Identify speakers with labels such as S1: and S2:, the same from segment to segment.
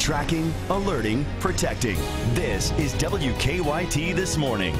S1: Tracking, alerting, protecting. This is WKYT This Morning.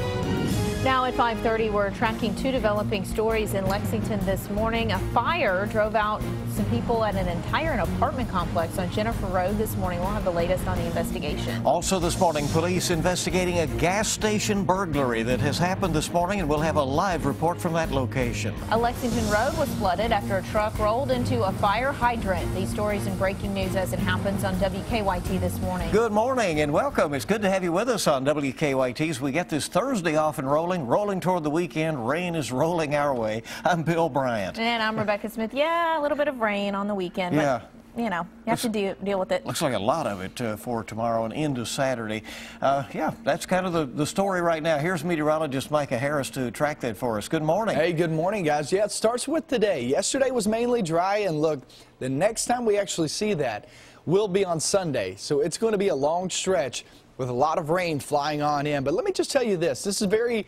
S2: Now at 5:30, we're tracking two developing stories in Lexington this morning. A fire drove out some people at an entire apartment complex on Jennifer Road this morning. We'll have the latest on the investigation.
S3: Also this morning, police investigating a gas station burglary that has happened this morning, and we'll have a live report from that location.
S2: A Lexington road was flooded after a truck rolled into a fire hydrant. These stories and breaking news as it happens on WKYT this morning.
S3: Good morning and welcome. It's good to have you with us on WKYT as we get this Thursday off and rolling toward the weekend. Rain is rolling our way. I'm Bill Bryant.
S2: And I'm Rebecca Smith. Yeah, a little bit of rain on the weekend.
S3: Yeah.
S2: But, you know, you have to deal with it.
S3: Looks like a lot of it for tomorrow and into Saturday. Yeah, that's kind of the story right now. Here's meteorologist Micah Harris to track that for us. Good morning.
S4: Hey, good morning, guys. Yeah, it starts with today. Yesterday was mainly dry, and look, the next time we actually see that will be on Sunday. So it's going to be a long stretch with a lot of rain flying on in. But let me just tell you this is very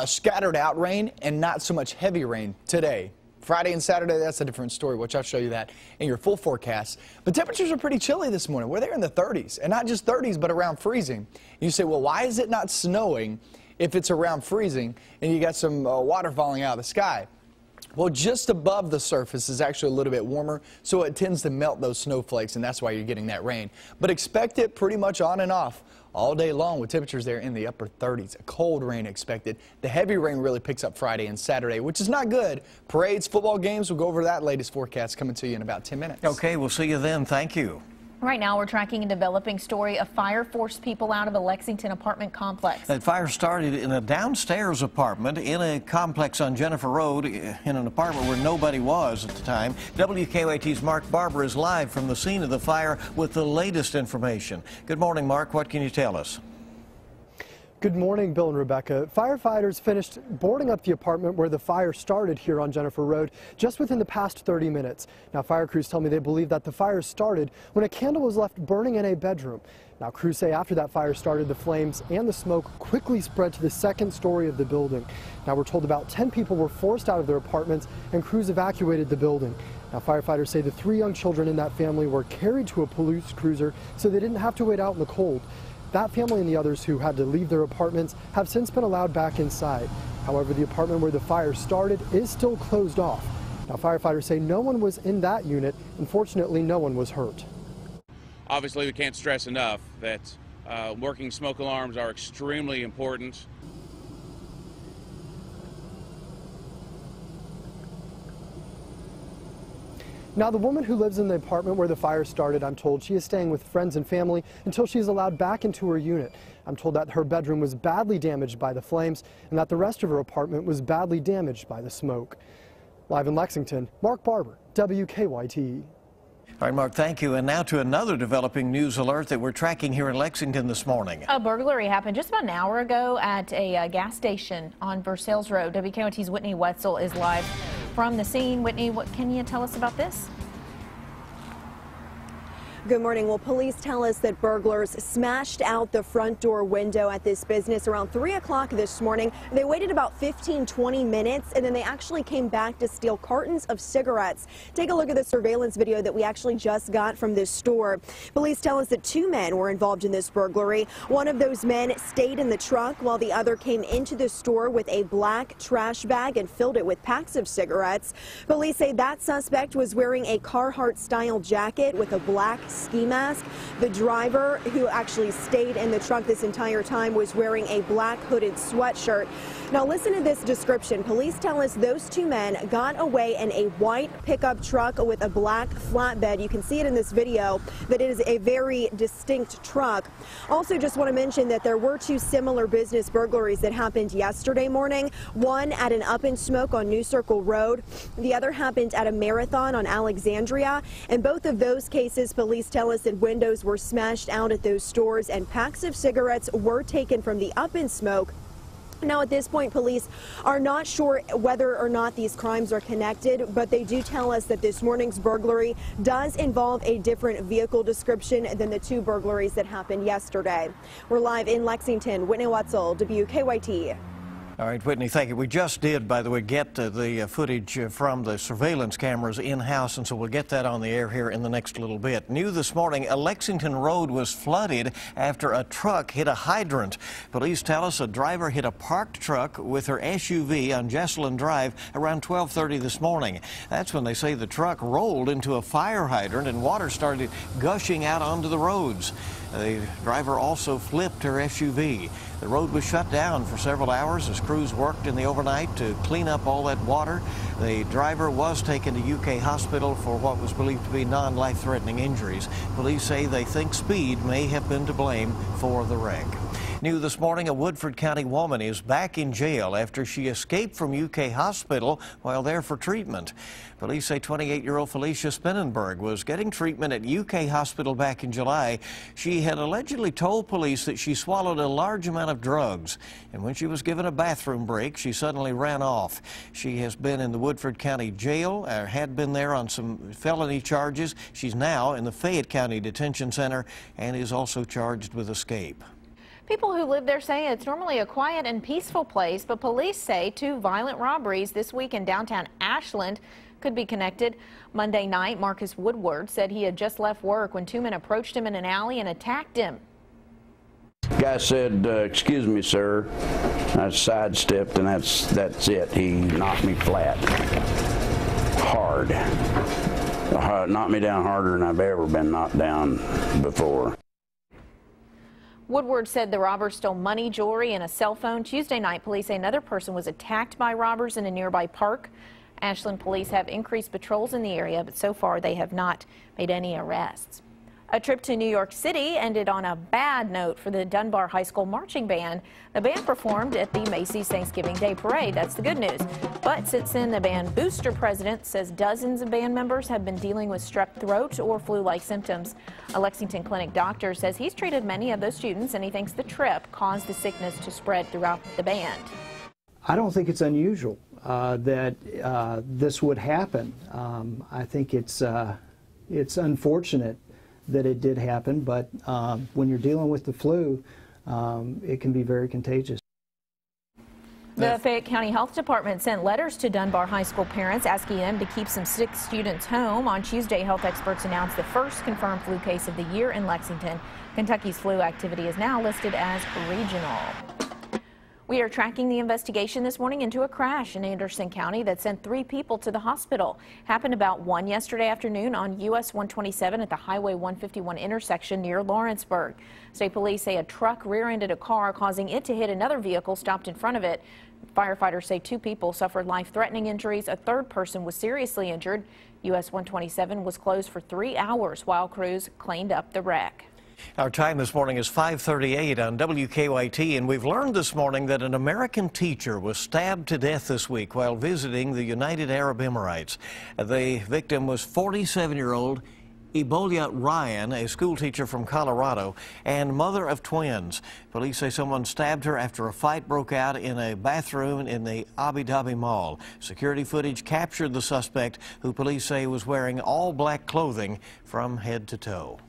S4: scattered out rain and not so much heavy rain today. Friday and Saturday, that's a different story, which I'll show you that in your full forecast. But temperatures are pretty chilly this morning. We're there in the 30s, and not just 30s, but around freezing. You say, well, why is it not snowing if it's around freezing and you got some water falling out of the sky? Well, just above the surface is actually a little bit warmer, so it tends to melt those snowflakes, and that's why you're getting that rain. But expect it pretty much on and off all day long with temperatures there in the upper 30s. A cold rain expected. The heavy rain really picks up Friday and Saturday, which is not good. Parades, football games, we'll go over that latest forecast coming to you in about 10 minutes.
S3: Okay, we'll see you then. Thank you.
S2: Right now, we're tracking a developing story. A fire forced people out of a Lexington apartment complex.
S3: That fire started in a downstairs apartment in a complex on Jennifer Road, in an apartment where nobody was at the time. WKYT's Mark Barber is live from the scene of the fire with the latest information. Good morning, Mark. What can you tell us?
S5: Good morning, Bill and Rebecca. Firefighters finished boarding up the apartment where the fire started here on Jennifer Road just within the past 30 minutes. Now, fire crews tell me they believe that the fire started when a candle was left burning in a bedroom. Now, crews say after that fire started, the flames and the smoke quickly spread to the second story of the building. Now, we're told about 10 people were forced out of their apartments and crews evacuated the building. Now, firefighters say the 3 young children in that family were carried to a police cruiser so they didn't have to wait out in the cold. That family and the others who had to leave their apartments have since been allowed back inside. However, the apartment where the fire started is still closed off. Now, firefighters say no one was in that unit. Unfortunately, no one was hurt.
S6: Obviously, we can't stress enough that working smoke alarms are extremely important.
S5: Now, the woman who lives in the apartment where the fire started, I'm told she is staying with friends and family until she's allowed back into her unit. I'm told that her bedroom was badly damaged by the flames and that the rest of her apartment was badly damaged by the smoke. Live in Lexington, Mark Barber, WKYT.
S3: All right, Mark, thank you. And now to another developing news alert that we're tracking here in Lexington this morning.
S2: A burglary happened just about an hour ago at a gas station on Versailles Road. WKYT's Whitney Wetzel is live from the scene. Whitney, what can you tell us about this?
S7: Good morning. Well, police tell us that burglars smashed out the front door window at this business around 3 o'clock this morning. They waited about 15-20 minutes, and then they actually came back to steal cartons of cigarettes. Take a look at the surveillance video that we actually just got from this store. Police tell us that 2 men were involved in this burglary. One of those men stayed in the truck while the other came into the store with a black trash bag and filled it with packs of cigarettes. Police say that suspect was wearing a Carhartt-style jacket with a black ski mask. The driver, who actually stayed in the truck this entire time, was wearing a black hooded sweatshirt. Now listen to this description. Police tell us those 2 men got away in a white pickup truck with a black flatbed. You can see it in this video that it is a very distinct truck. Also, just want to mention that there were 2 similar business burglaries that happened yesterday morning. One at an Up in Smoke on New Circle Road. The other happened at a Marathon on Alexandria. In both of those cases, police tell us that windows were smashed out at those stores and packs of cigarettes were taken from the Up in Smoke. Now, at this point, police are not sure whether or not these crimes are connected, but they do tell us that this morning's burglary does involve a different vehicle description than the 2 burglaries that happened yesterday. We're live in Lexington. Whitney Wetzel, WKYT.
S3: All right, Whitney, thank you. We just did, by the way, get the footage from the surveillance cameras in-house, and so we'll get that on the air here in the next little bit. New this morning, a Lexington road was flooded after a truck hit a hydrant. Police tell us a driver hit a parked truck with her SUV on Jesselyn Drive around 12:30 this morning. That's when they say the truck rolled into a fire hydrant and water started gushing out onto the roads. The driver also flipped her SUV. The road was shut down for several hours as crews worked in the overnight to clean up all that water. The driver was taken to UK Hospital for what was believed to be non-life-threatening injuries. Police say they think speed may have been to blame for the wreck. New this morning, a Woodford County woman is back in jail after she escaped from UK Hospital while there for treatment. Police say 28-year-old Felicia Spinnenberg was getting treatment at UK Hospital back in July. She had allegedly told police that she swallowed a large amount of drugs, and when she was given a bathroom break, she suddenly ran off. She has been in the Woodford County Jail, or had been there on some felony charges. She's now in the Fayette County Detention Center and is also charged with escape.
S2: People who live there say it's normally a quiet and peaceful place, but police say 2 violent robberies this week in downtown Ashland could be connected. Monday night, Marcus Woodward said he had just left work when 2 men approached him in an alley and attacked him.
S8: The guy said, "Excuse me, sir." I sidestepped, and that's it. He knocked me flat, hard. Knocked me down harder than I've ever been knocked down before.
S2: Woodward said the robbers stole money, jewelry, and a cell phone. Tuesday night, police say another person was attacked by robbers in a nearby park. Ashland police have increased patrols in the area, but so far they have not made any arrests. A trip to New York City ended on a bad note for the Dunbar High School marching band. The band performed at the Macy's Thanksgiving Day Parade. That's the good news. But since then, the band booster president says dozens of band members have been dealing with strep throat or flu-like symptoms. A Lexington Clinic doctor says he's treated many of those students, and he thinks the trip caused the sickness to spread throughout the band.
S9: I don't think it's unusual that this would happen. I think it's unfortunate that it did happen, but when you're dealing with the flu, it can be very contagious.
S2: The Fayette County Health Department sent letters to Dunbar High School parents asking them to keep some sick students home. On Tuesday, health experts announced the first confirmed flu case of the year in Lexington. Kentucky's flu activity is now listed as regional. We are tracking the investigation this morning into a crash in Anderson County that sent 3 people to the hospital. Happened about 1 yesterday afternoon on US 127 at the Highway 151 intersection near Lawrenceburg. State police say a truck rear-ended a car, causing it to hit another vehicle stopped in front of it. Firefighters say 2 people suffered life-threatening injuries. A 3rd person was seriously injured. US 127 was closed for 3 hours while crews cleaned up the wreck.
S3: Our time this morning is 5:38 on WKYT, and we've learned this morning that an American teacher was stabbed to death this week while visiting the United Arab Emirates. The victim was 47-year-old Ebolia Ryan, a school teacher from Colorado and mother of twins. Police say someone stabbed her after a fight broke out in a bathroom in the Abu Dhabi Mall. Security footage captured the suspect, who police say was wearing all black clothing from head to toe.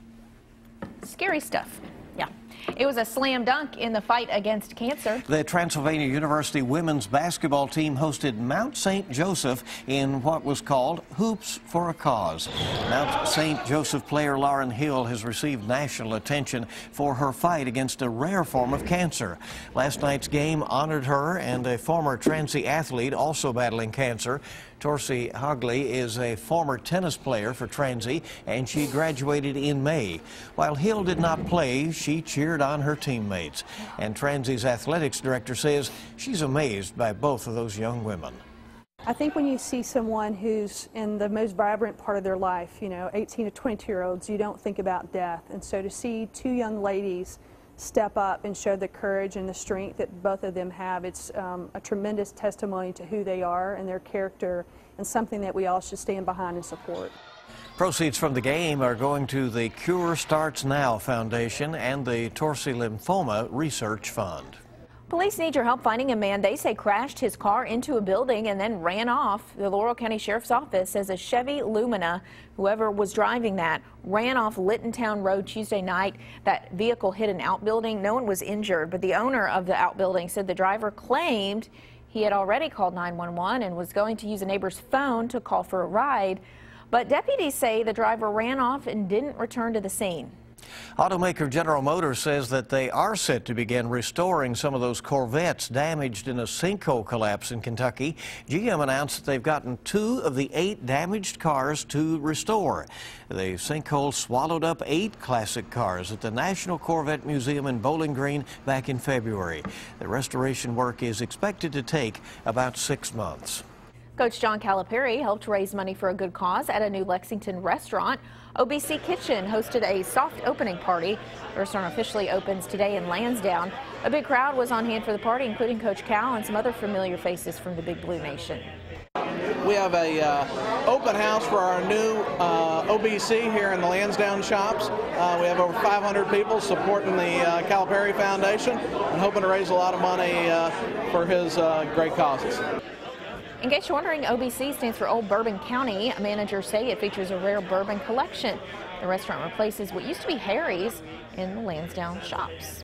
S2: Scary stuff. Yeah. It was a slam dunk in the fight against cancer.
S3: The Transylvania University women's basketball team hosted Mount St. Joseph in what was called Hoops for a Cause. Mount St. Joseph player Lauren Hill has received national attention for her fight against a rare form of cancer. Last night's game honored her and a former Transy athlete also battling cancer. Torcy Hogley is a former tennis player for Transy, and she graduated in May. While Hill did not play, she cheered on her teammates. And Transy's athletics director says she's amazed by both of those young women.
S10: I think when you see someone who's in the most vibrant part of their life, 18 to 22-year-olds, you don't think about death. And so to see 2 young ladies step up and show the courage and the strength that both of them have, it's a tremendous testimony to who they are and their character, and something that we all should stand behind and support.
S3: Proceeds from the game are going to the Cure Starts Now Foundation and the Torcy Lymphoma Research Fund.
S2: Police need your help finding a man they say crashed his car into a building and then ran off. The Laurel County Sheriff's Office says a Chevy Lumina, whoever was driving that, ran off Littontown Road Tuesday night. That vehicle hit an outbuilding. No one was injured, but the owner of the outbuilding said the driver claimed he had already called 911 and was going to use a neighbor's phone to call for a ride. But deputies say the driver ran off and didn't return to the scene.
S3: Automaker General Motors says that they are set to begin restoring some of those Corvettes damaged in a sinkhole collapse in Kentucky. GM announced that they've gotten 2 of the 8 damaged cars to restore. The sinkhole swallowed up 8 classic cars at the National Corvette Museum in Bowling Green back in February. The restoration work is expected to take about 6 months.
S2: Coach John Calipari helped raise money for a good cause at a new Lexington restaurant. OBC Kitchen hosted a soft opening party. The restaurant officially opens today in Lansdowne. A big crowd was on hand for the party, including Coach Cal and some other familiar faces from the Big Blue Nation.
S11: We have a open house for our new OBC here in the Lansdowne shops. We have over 500 people supporting the Calipari Foundation and hoping to raise a lot of money for his great causes.
S2: In case you're wondering, OBC stands for Old Bourbon County. Managers say it features a rare bourbon collection. The restaurant replaces what used to be Harry's in the Lansdowne shops.